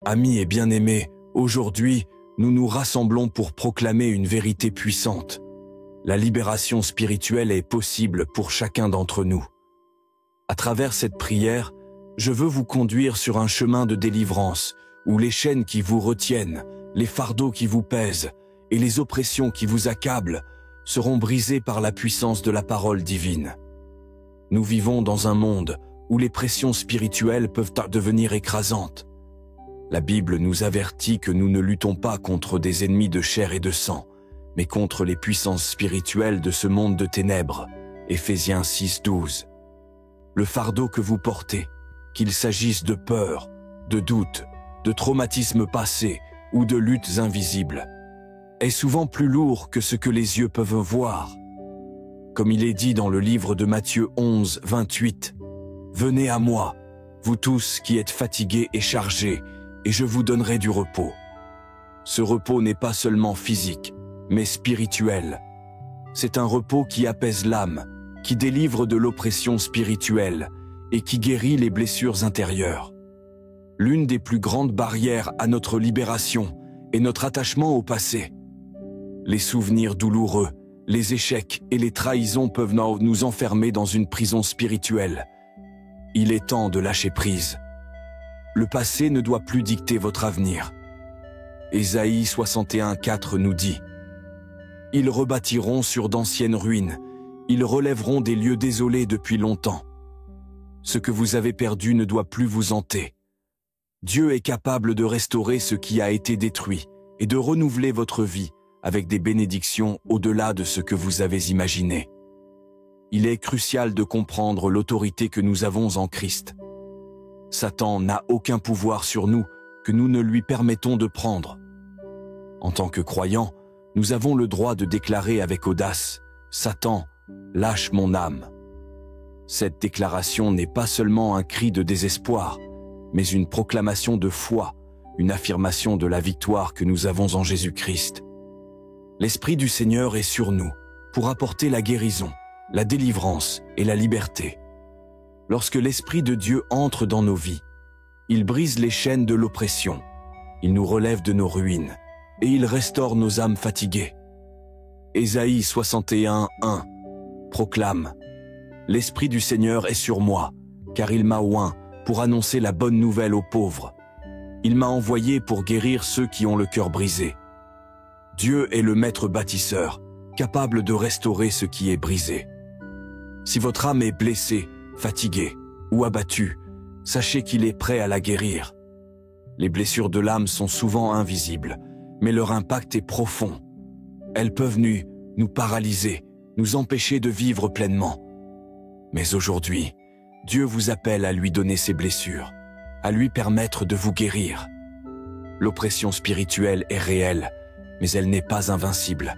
Amis et bien-aimés, aujourd'hui, nous nous rassemblons pour proclamer une vérité puissante. La libération spirituelle est possible pour chacun d'entre nous. À travers cette prière, je veux vous conduire sur un chemin de délivrance où les chaînes qui vous retiennent, les fardeaux qui vous pèsent et les oppressions qui vous accablent seront brisées par la puissance de la parole divine. Nous vivons dans un monde où les pressions spirituelles peuvent devenir écrasantes. La Bible nous avertit que nous ne luttons pas contre des ennemis de chair et de sang, mais contre les puissances spirituelles de ce monde de ténèbres. Éphésiens 6:12. Le fardeau que vous portez, qu'il s'agisse de peur, de doute, de traumatismes passés ou de luttes invisibles, est souvent plus lourd que ce que les yeux peuvent voir. Comme il est dit dans le livre de Matthieu 11:28, « Venez à moi, vous tous qui êtes fatigués et chargés, et je vous donnerai du repos. » Ce repos n'est pas seulement physique, mais spirituel. C'est un repos qui apaise l'âme, qui délivre de l'oppression spirituelle et qui guérit les blessures intérieures. L'une des plus grandes barrières à notre libération est notre attachement au passé. Les souvenirs douloureux, les échecs et les trahisons peuvent nous enfermer dans une prison spirituelle. Il est temps de lâcher prise. Le passé ne doit plus dicter votre avenir. Ésaïe 61:4 nous dit « Ils rebâtiront sur d'anciennes ruines, ils relèveront des lieux désolés depuis longtemps. Ce que vous avez perdu ne doit plus vous hanter. Dieu est capable de restaurer ce qui a été détruit et de renouveler votre vie avec des bénédictions au-delà de ce que vous avez imaginé. » Il est crucial de comprendre l'autorité que nous avons en Christ. Satan n'a aucun pouvoir sur nous que nous ne lui permettons de prendre. En tant que croyants, nous avons le droit de déclarer avec audace « Satan, lâche mon âme ». Cette déclaration n'est pas seulement un cri de désespoir, mais une proclamation de foi, une affirmation de la victoire que nous avons en Jésus-Christ. L'Esprit du Seigneur est sur nous pour apporter la guérison, la délivrance et la liberté. Lorsque l'Esprit de Dieu entre dans nos vies, il brise les chaînes de l'oppression, il nous relève de nos ruines et il restaure nos âmes fatiguées. Ésaïe 61:1 proclame « L'Esprit du Seigneur est sur moi, car il m'a oint pour annoncer la bonne nouvelle aux pauvres. Il m'a envoyé pour guérir ceux qui ont le cœur brisé. » Dieu est le maître bâtisseur, capable de restaurer ce qui est brisé. Si votre âme est blessée, fatiguée ou abattue, sachez qu'il est prêt à la guérir. Les blessures de l'âme sont souvent invisibles, mais leur impact est profond. Elles peuvent nous paralyser, nous empêcher de vivre pleinement. Mais aujourd'hui, Dieu vous appelle à lui donner ses blessures, à lui permettre de vous guérir. L'oppression spirituelle est réelle, mais elle n'est pas invincible.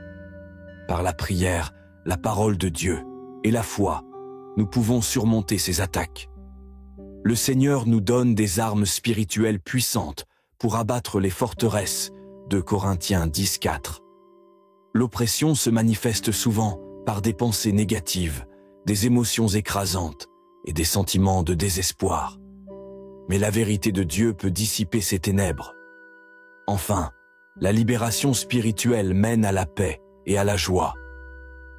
Par la prière, la parole de Dieu et la foi, nous pouvons surmonter ces attaques. Le Seigneur nous donne des armes spirituelles puissantes pour abattre les forteresses, 2 Corinthiens 10:4. L'oppression se manifeste souvent par des pensées négatives, des émotions écrasantes et des sentiments de désespoir. Mais la vérité de Dieu peut dissiper ces ténèbres. Enfin, la libération spirituelle mène à la paix et à la joie.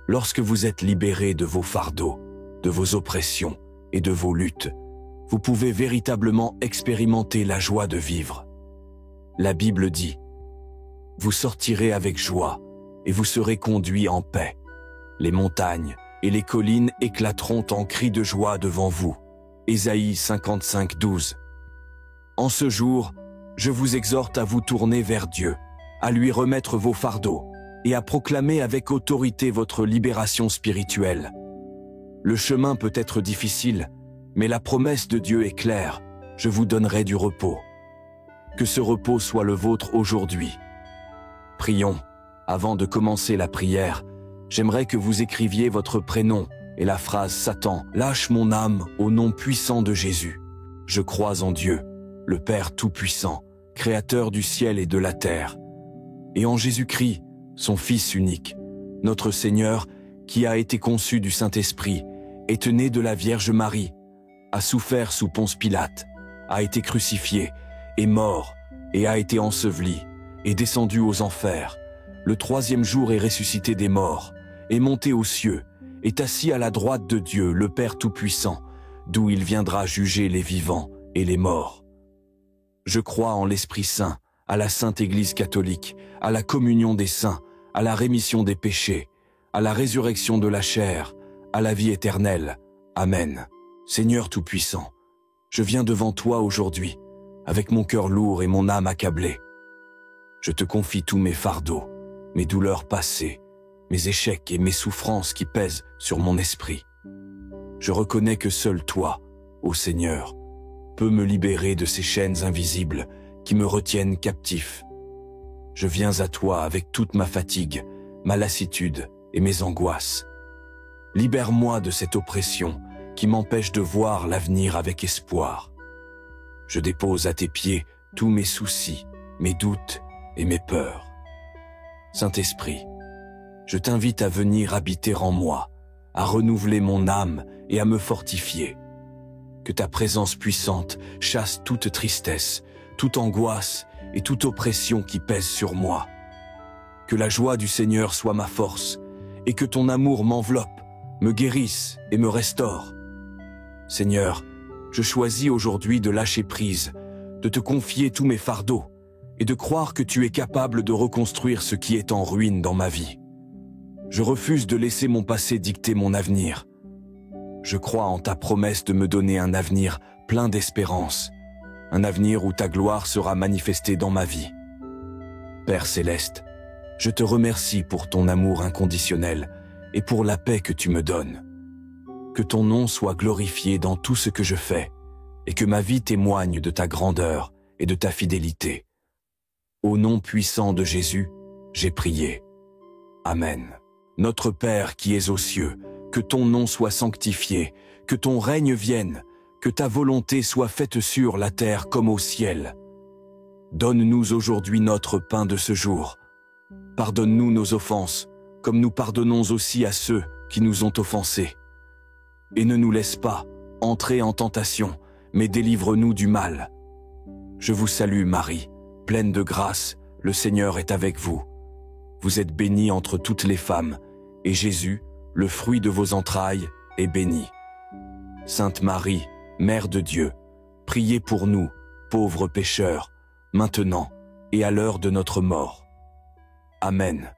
Lorsque vous êtes libérés de vos fardeaux, de vos oppressions et de vos luttes, vous pouvez véritablement expérimenter la joie de vivre. La Bible dit « Vous sortirez avec joie et vous serez conduits en paix. Les montagnes et les collines éclateront en cris de joie devant vous. » Ésaïe 55:12. En ce jour, je vous exhorte à vous tourner vers Dieu, à lui remettre vos fardeaux et à proclamer avec autorité votre libération spirituelle. Le chemin peut être difficile, mais la promesse de Dieu est claire, je vous donnerai du repos. Que ce repos soit le vôtre aujourd'hui. Prions. Avant de commencer la prière, j'aimerais que vous écriviez votre prénom et la phrase « Satan, lâche mon âme au nom puissant de Jésus. Je crois en Dieu, le Père Tout-Puissant, Créateur du ciel et de la terre, et en Jésus-Christ, son Fils unique, notre Seigneur, qui a été conçu du Saint-Esprit, est né de la Vierge Marie, a souffert sous Ponce Pilate, a été crucifié, est mort, et a été enseveli, est descendu aux enfers, le troisième jour est ressuscité des morts, est monté aux cieux, est assis à la droite de Dieu, le Père Tout-Puissant, d'où il viendra juger les vivants et les morts. Je crois en l'Esprit Saint, à la Sainte Église catholique, à la communion des saints, à la rémission des péchés, à la résurrection de la chair, à la vie éternelle. Amen. Seigneur Tout-Puissant, je viens devant toi aujourd'hui, avec mon cœur lourd et mon âme accablée. Je te confie tous mes fardeaux, mes douleurs passées, mes échecs et mes souffrances qui pèsent sur mon esprit. Je reconnais que seul toi, ô Seigneur, peux me libérer de ces chaînes invisibles qui me retiennent captif. Je viens à toi avec toute ma fatigue, ma lassitude et mes angoisses. Libère-moi de cette oppression qui m'empêche de voir l'avenir avec espoir. Je dépose à tes pieds tous mes soucis, mes doutes et mes peurs. Saint-Esprit, je t'invite à venir habiter en moi, à renouveler mon âme et à me fortifier. Que ta présence puissante chasse toute tristesse, toute angoisse et toute oppression qui pèse sur moi. Que la joie du Seigneur soit ma force et que ton amour m'enveloppe, me guérisse et me restaure. Seigneur, je choisis aujourd'hui de lâcher prise, de te confier tous mes fardeaux et de croire que tu es capable de reconstruire ce qui est en ruine dans ma vie. Je refuse de laisser mon passé dicter mon avenir. Je crois en ta promesse de me donner un avenir plein d'espérance, un avenir où ta gloire sera manifestée dans ma vie. Père céleste, je te remercie pour ton amour inconditionnel et pour la paix que tu me donnes. Que ton nom soit glorifié dans tout ce que je fais et que ma vie témoigne de ta grandeur et de ta fidélité. Au nom puissant de Jésus, j'ai prié. Amen. Notre Père qui es aux cieux, que ton nom soit sanctifié, que ton règne vienne, que ta volonté soit faite sur la terre comme au ciel. Donne-nous aujourd'hui notre pain de ce jour. Pardonne-nous nos offenses, comme nous pardonnons aussi à ceux qui nous ont offensés. Et ne nous laisse pas entrer en tentation, mais délivre-nous du mal. Je vous salue Marie, pleine de grâce, le Seigneur est avec vous. Vous êtes bénie entre toutes les femmes, et Jésus, le fruit de vos entrailles, est béni. Sainte Marie, Mère de Dieu, priez pour nous, pauvres pécheurs, maintenant et à l'heure de notre mort. Amen.